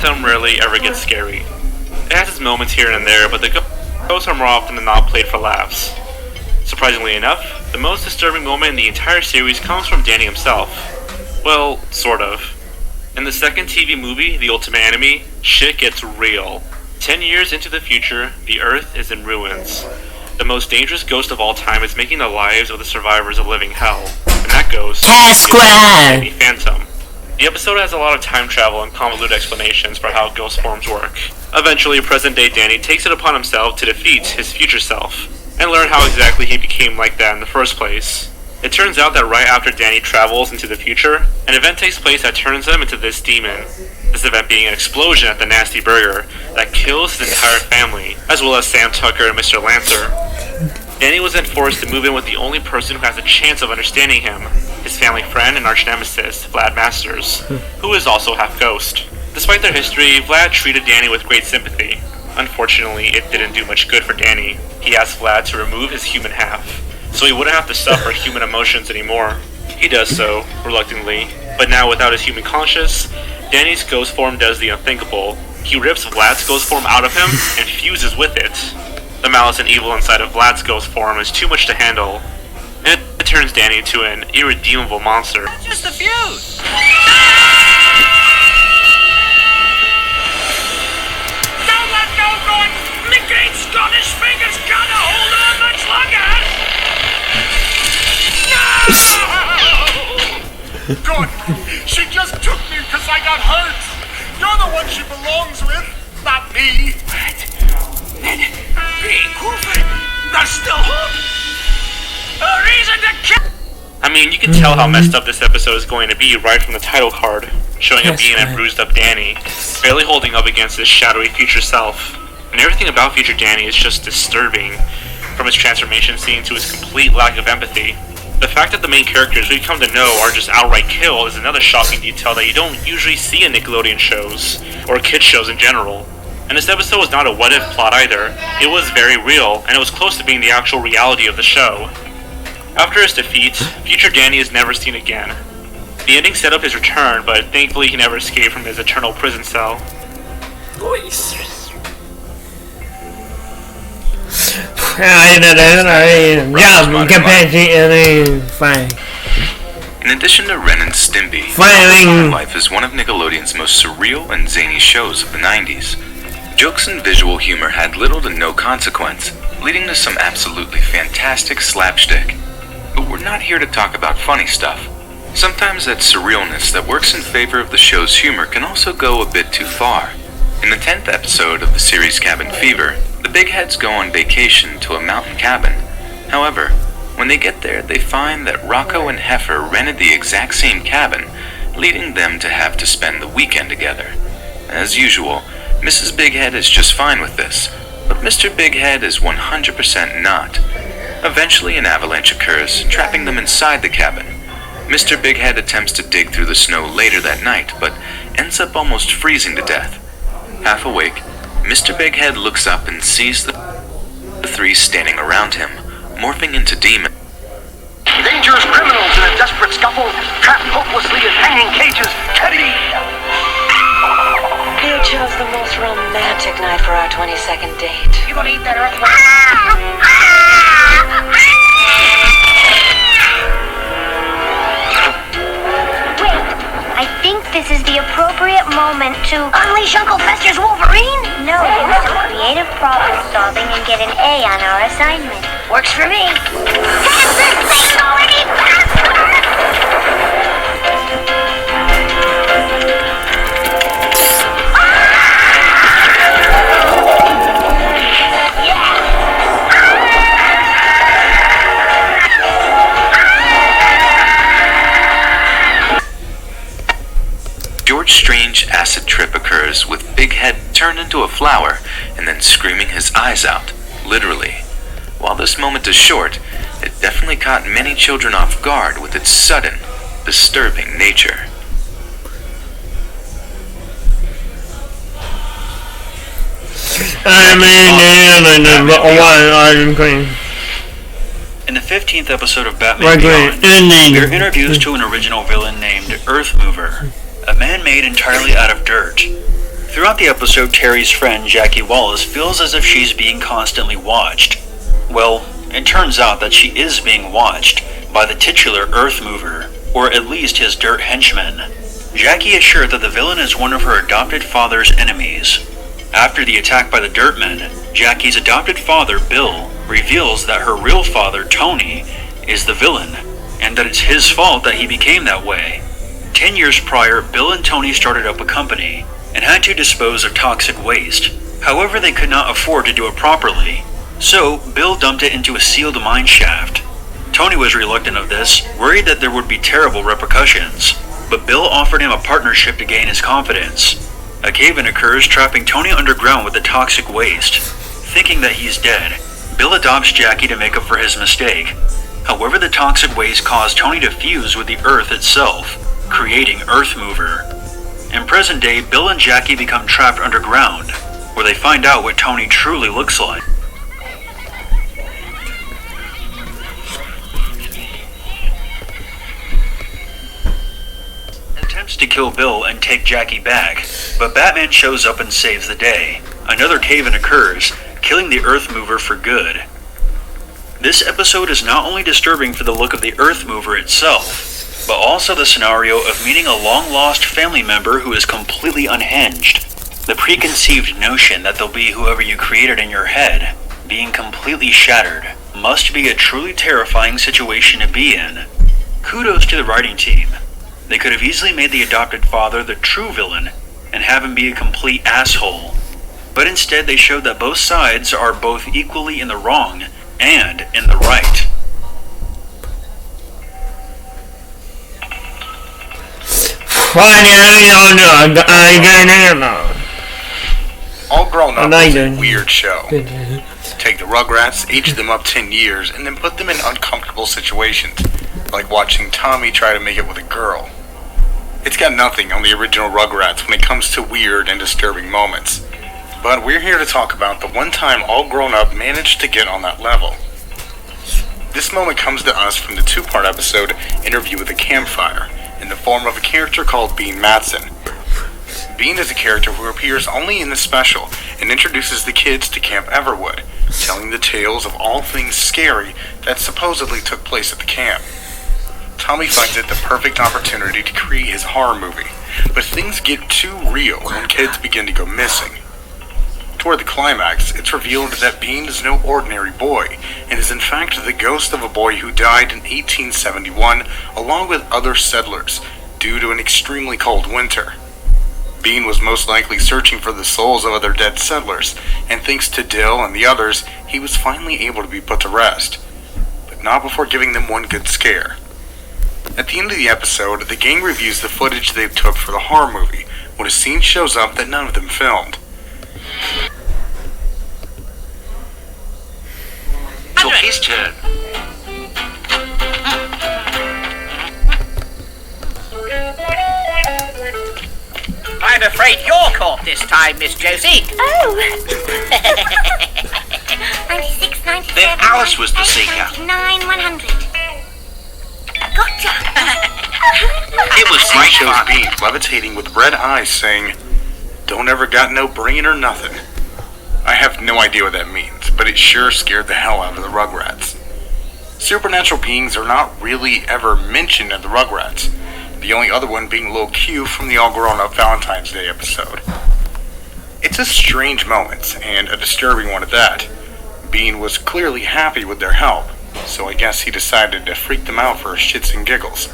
Phantom rarely ever gets scary. It has its moments here and there, but the ghosts are more often than not played for laughs. Surprisingly enough, the most disturbing moment in the entire series comes from Danny himself. Well, sort of. In the second TV movie, The Ultimate Enemy, shit gets real. 10 years into the future, the Earth is in ruins. The most dangerous ghost of all time is making the lives of the survivors a living hell, and that ghost is the Phantom. The episode has a lot of time travel and convoluted explanations for how ghost forms work. Eventually, present-day Danny takes it upon himself to defeat his future self, and learn how exactly he became like that in the first place. It turns out that right after Danny travels into the future, an event takes place that turns him into this demon. This event being an explosion at the Nasty Burger that kills his entire family, as well as Sam Tucker and Mr. Lancer. Danny was then forced to move in with the only person who has a chance of understanding him, his family friend and arch nemesis, Vlad Masters, who is also half ghost. Despite their history, Vlad treated Danny with great sympathy. Unfortunately, it didn't do much good for Danny. He asked Vlad to remove his human half, so he wouldn't have to suffer human emotions anymore. He does so, reluctantly, but now without his human conscience, Danny's ghost form does the unthinkable. He rips Vlad's ghost form out of him and fuses with it. The malice and evil inside of Vlad's ghost form is too much to handle, and it turns Danny into an irredeemable monster. That's just a fuse! Don't let go, Gordon! The great Scottish fingers can't hold on much longer! No! Gordon, she just took me because I got hurt! You're the one she belongs with, not me! What? Hey, Crawford, there's still hope! A reason to kill! I mean, you can tell how messed up this episode is going to be right from the title card, showing a being and bruised up Danny, barely holding up against his shadowy future self. And everything about future Danny is just disturbing, from his transformation scene to his complete lack of empathy. The fact that the main characters we come to know are just outright killed is another shocking detail that you don't usually see in Nickelodeon shows, or kids shows in general. And this episode was not a what-if plot either. It was very real, and it was close to being the actual reality of the show. After his defeat, future Danny is never seen again. The ending set up his return, but thankfully he never escaped from his eternal prison cell. In addition to Ren and Stimpy, Summer Life is one of Nickelodeon's most surreal and zany shows of the 90s. Jokes and visual humor had little to no consequence, leading to some absolutely fantastic slapstick. But we're not here to talk about funny stuff. Sometimes that surrealness that works in favor of the show's humor can also go a bit too far. In the 10th episode of the series Cabin Fever, the Big Heads go on vacation to a mountain cabin. However, when they get there, they find that Rocco and Heifer rented the exact same cabin, leading them to have to spend the weekend together. As usual, Mrs. Big Head is just fine with this, but Mr. Big Head is 100% not. Eventually, an avalanche occurs, trapping them inside the cabin. Mr. Big Head attempts to dig through the snow later that night, but ends up almost freezing to death. Half awake, Mr. Big Head looks up and sees the three standing around him, morphing into demons. Dangerous criminals in a desperate scuffle, trapped hopelessly in hanging cages. Teddy! You chose the most romantic night for our 22nd date. You gonna eat that earthworm? Wait, I think this is the appropriate moment to unleash Uncle Fester's Wolverine? No, do some creative problem solving and get an A on our assignment. Works for me. George Strange acid trip occurs with Big Head turned into a flower and then screaming his eyes out, literally. While this moment is short, it definitely caught many children off guard with its sudden, disturbing nature. In the 15th episode of Batman Beyond, we are introduced to an original villain named Earth Mover, a man made entirely out of dirt. Throughout the episode, Terry's friend Jackie Wallace feels as if she's being constantly watched. Well, it turns out that she is being watched by the titular Earth Mover, or at least his dirt henchman. Jackie is sure that the villain is one of her adopted father's enemies. After the attack by the Dirtmen, Jackie's adopted father, Bill, reveals that her real father, Tony, is the villain, and that it's his fault that he became that way. 10 years prior, Bill and Tony started up a company, and had to dispose of toxic waste. However, they could not afford to do it properly, so Bill dumped it into a sealed mine shaft. Tony was reluctant of this, worried that there would be terrible repercussions, but Bill offered him a partnership to gain his confidence. A cave-in occurs, trapping Tony underground with the toxic waste. Thinking that he's dead, Bill adopts Jackie to make up for his mistake. However, the toxic waste caused Tony to fuse with the Earth itself, creating Earth Mover. In present day, Bill and Jackie become trapped underground, where they find out what Tony truly looks like. Attempts to kill Bill and take Jackie back, but Batman shows up and saves the day. Another cave-in occurs, killing the Earth Mover for good. This episode is not only disturbing for the look of the Earth Mover itself, but also the scenario of meeting a long-lost family member who is completely unhinged. The preconceived notion that they'll be whoever you created in your head, being completely shattered, must be a truly terrifying situation to be in. Kudos to the writing team. They could have easily made the adopted father the true villain and have him be a complete asshole. But instead they showed that both sides are both equally in the wrong and in the right. All Grown Up is a weird show. Take the Rugrats, age them up 10 years, and then put them in uncomfortable situations, like watching Tommy try to make it with a girl. It's got nothing on the original Rugrats when it comes to weird and disturbing moments. But we're here to talk about the one time All Grown Up managed to get on that level. This moment comes to us from the two-part episode Interview with a Campfire, in the form of a character called Bean Matson. Bean is a character who appears only in the special and introduces the kids to Camp Everwood, telling the tales of all things scary that supposedly took place at the camp. Tommy finds it the perfect opportunity to create his horror movie, but things get too real when kids begin to go missing. Toward the climax, it's revealed that Bean is no ordinary boy, and is in fact the ghost of a boy who died in 1871 along with other settlers, due to an extremely cold winter. Bean was most likely searching for the souls of other dead settlers, and thanks to Dill and the others, he was finally able to be put to rest, but not before giving them one good scare. At the end of the episode, the gang reviews the footage they took for the horror movie, when a scene shows up that none of them filmed. Took his turn. I'm afraid you're caught this time, Miss Josie. Oh! 96, 97, Then Alice was the seeker. 99, 100. Gotcha! It was Scene great shows fun. Bean levitating with red eyes saying, "Don't ever got no brain or nothing." I have no idea what that means, but it sure scared the hell out of the Rugrats. Supernatural beings are not really ever mentioned in the Rugrats, the only other one being Lil Q from the All Grown Up Valentine's Day episode. It's a strange moment, and a disturbing one at that. Bean was clearly happy with their help, so I guess he decided to freak them out for shits and giggles.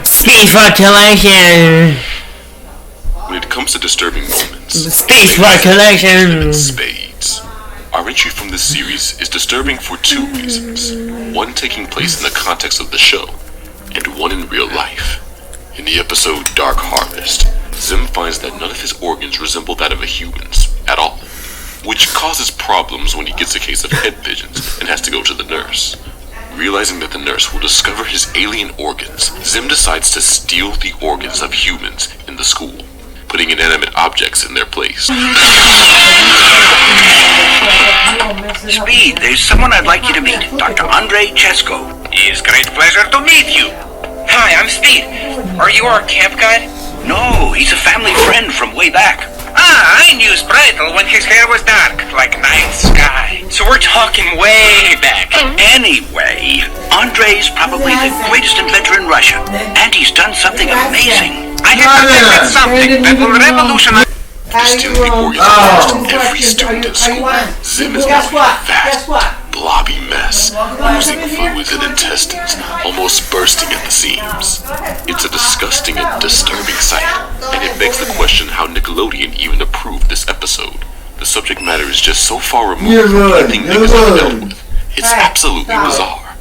Speech circulation. When it comes to disturbing moments, Speech circulation. spades. Our entry from this series is disturbing for two reasons. One taking place in the context of the show, and one in real life. In the episode Dark Harvest, Zim finds that none of his organs resemble that of a human's at all, which causes problems when he gets a case of head visions and has to go to the nurse. Realizing that the nurse will discover his alien organs, Zim decides to steal the organs of humans in the school, putting inanimate objects in their place. Speed, there's someone I'd like you to meet. Dr. Andrei Chesko. It's great pleasure to meet you. Hi, I'm Speed. Are you our camp guide? No, he's a family friend from way back. I knew Spritel when his hair was dark, like night sky. So we're talking way back. Anyway, Andrei's probably the greatest inventor in Russia, and he's done something amazing. I have invented something that will revolutionize... Stealing the organs of almost every student in school, Zim is now a fat, blobby mess, losing fluids and intestines, almost bursting at the seams. It's a disgusting and disturbing sight, and it begs the question how Nickelodeon even approved this episode. The subject matter is just so far removed from anything niggas have dealt with. It's absolutely bizarre.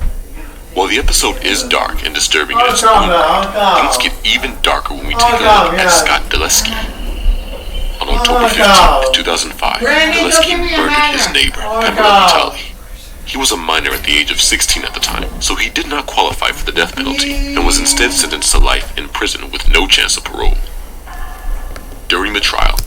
While the episode is dark and disturbing in its own right, things get even darker when we take a look at Scott Dulesky. On October 15, 2005, Dulesky murdered his neighbor, Pamela Vitali. He was a minor at the age of 16 at the time, so he did not qualify for the death penalty and was instead sentenced to life in prison with no chance of parole. During the trial,